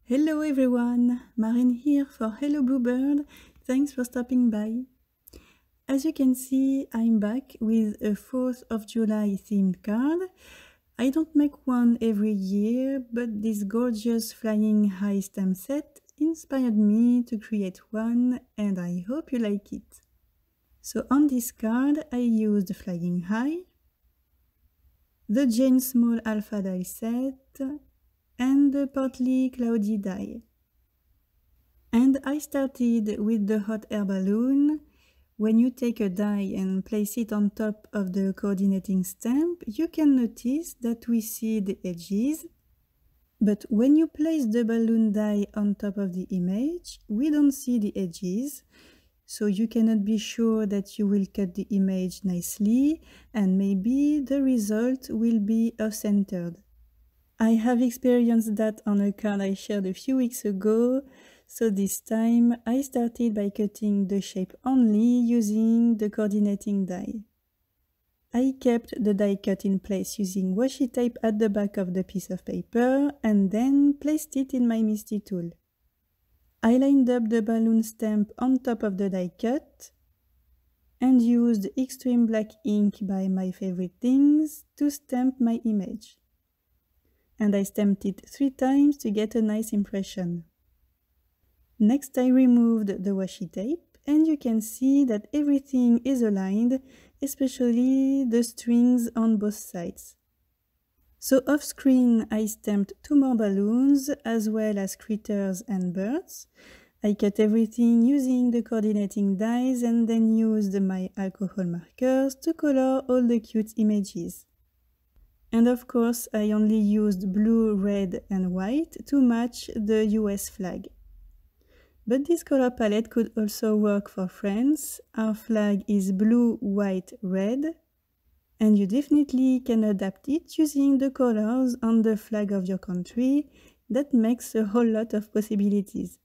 Hello everyone, Marine here for Hello Bluebird. Thanks for stopping by. As you can see, I'm back with a 4th of July themed card. I don't make one every year, but this gorgeous flying high stamp set inspired me to create one, and I hope you like it. So on this card I used Flying High, the Jane Small Alpha die set, and the Partly Cloudy die. And I started with the hot air balloon. When you take a die and place it on top of the coordinating stamp, you can notice that we see the edges. But when you place the balloon die on top of the image, we don't see the edges. So you cannot be sure that you will cut the image nicely, and maybe the result will be off-centered. I have experienced that on a card I shared a few weeks ago, so this time I started by cutting the shape only using the coordinating die. I kept the die cut in place using washi tape at the back of the piece of paper and then placed it in my MISTI tool. I lined up the balloon stamp on top of the die cut and used Extreme Black ink by My Favorite Things to stamp my image. And I stamped it 3 times to get a nice impression. Next I removed the washi tape and you can see that everything is aligned, especially the strings on both sides. So off screen I stamped 2 more balloons as well as critters and birds. I cut everything using the coordinating dies and then used my alcohol markers to color all the cute images. And of course I only used blue, red and white to match the US flag. But this color palette could also work for France. Our flag is blue, white, red, and you definitely can adapt it using the colors on the flag of your country. That makes a whole lot of possibilities.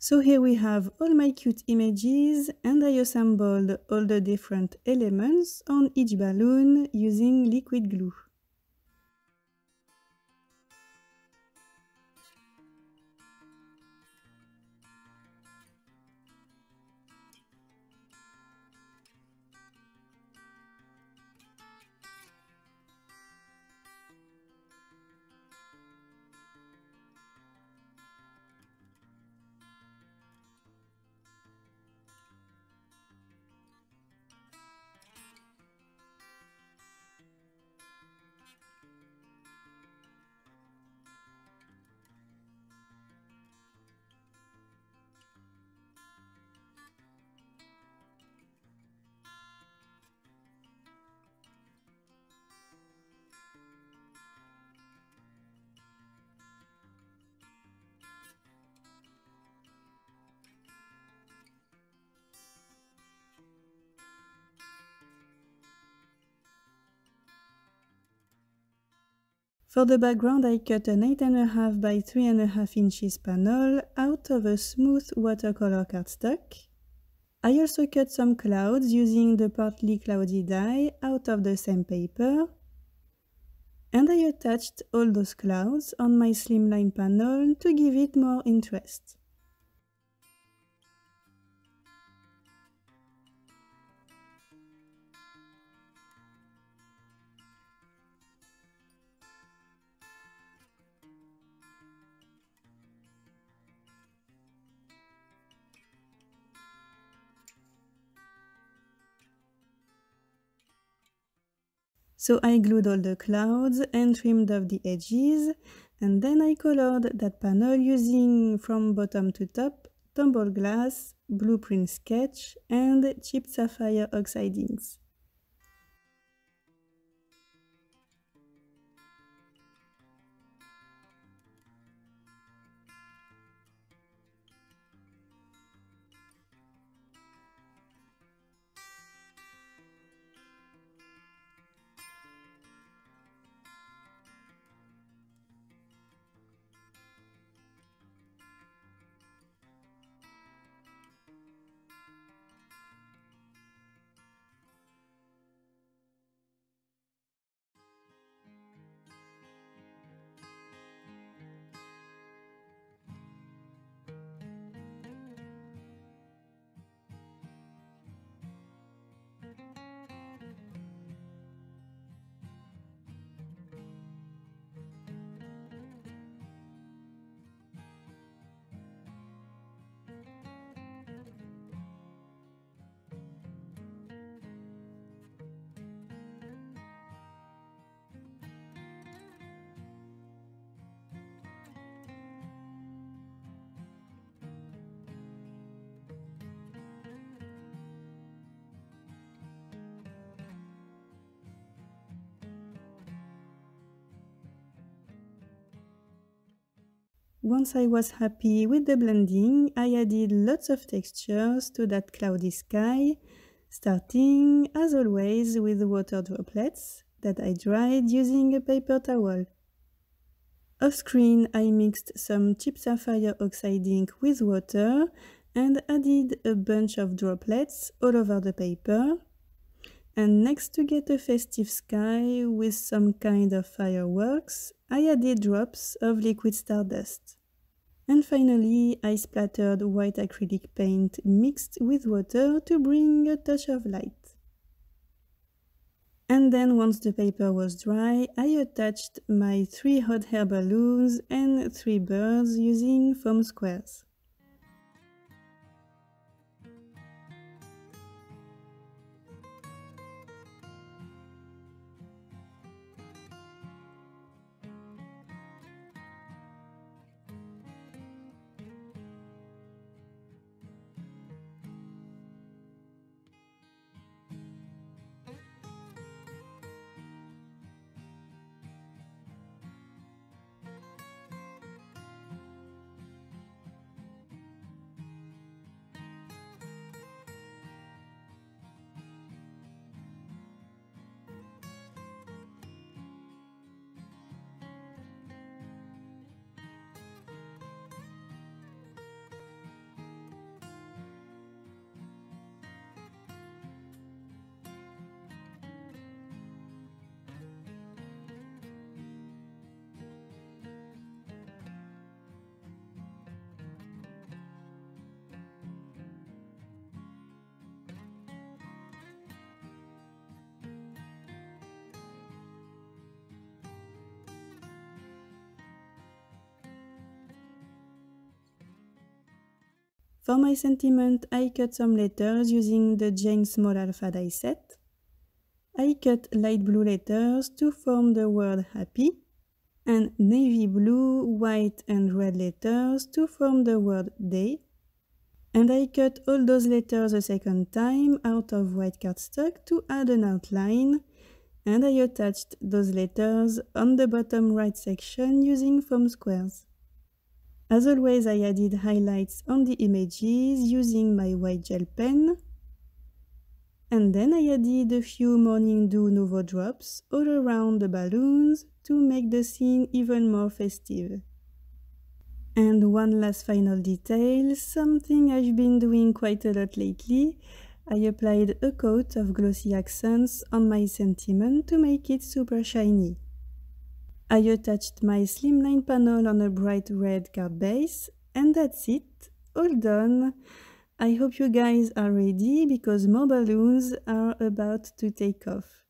So here we have all my cute images, and I assembled all the different elements on each balloon using liquid glue. For the background, I cut an 8.5 by 3.5 inches panel out of a smooth watercolor cardstock. I also cut some clouds using the partly cloudy die out of the same paper. And I attached all those clouds on my slimline panel to give it more interest. So I glued all the clouds and trimmed off the edges, and then I colored that panel using from bottom to top tumble glass, blueprint sketch, and chipped sapphire oxide inks. Once I was happy with the blending, I added lots of textures to that cloudy sky, starting, as always, with the water droplets that I dried using a paper towel. Off screen, I mixed some chipped sapphire oxide ink with water and added a bunch of droplets all over the paper. And next, to get a festive sky with some kind of fireworks, I added drops of liquid stardust. And finally, I splattered white acrylic paint mixed with water to bring a touch of light. And then once the paper was dry, I attached my 3 hot air balloons and 3 birds using foam squares. For my sentiment, I cut some letters using the Jane Small Alpha die set. I cut light blue letters to form the word happy, and navy blue, white and red letters to form the word day. And I cut all those letters a second time out of white cardstock to add an outline, and I attached those letters on the bottom right section using foam squares. As always, I added highlights on the images using my white gel pen. And then I added a few Morning Dew Nouveau drops all around the balloons to make the scene even more festive. And one last final detail, something I've been doing quite a lot lately. I applied a coat of glossy accents on my sentiment to make it super shiny. I attached my slimline panel on a bright red card base, and that's it, all done. I hope you guys are ready because more balloons are about to take off.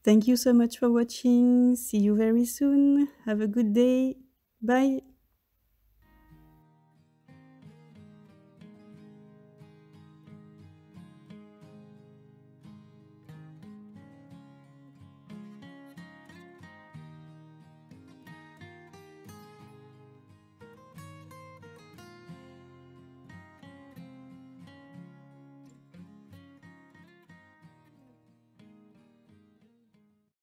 Thank you so much for watching, see you very soon, have a good day, bye!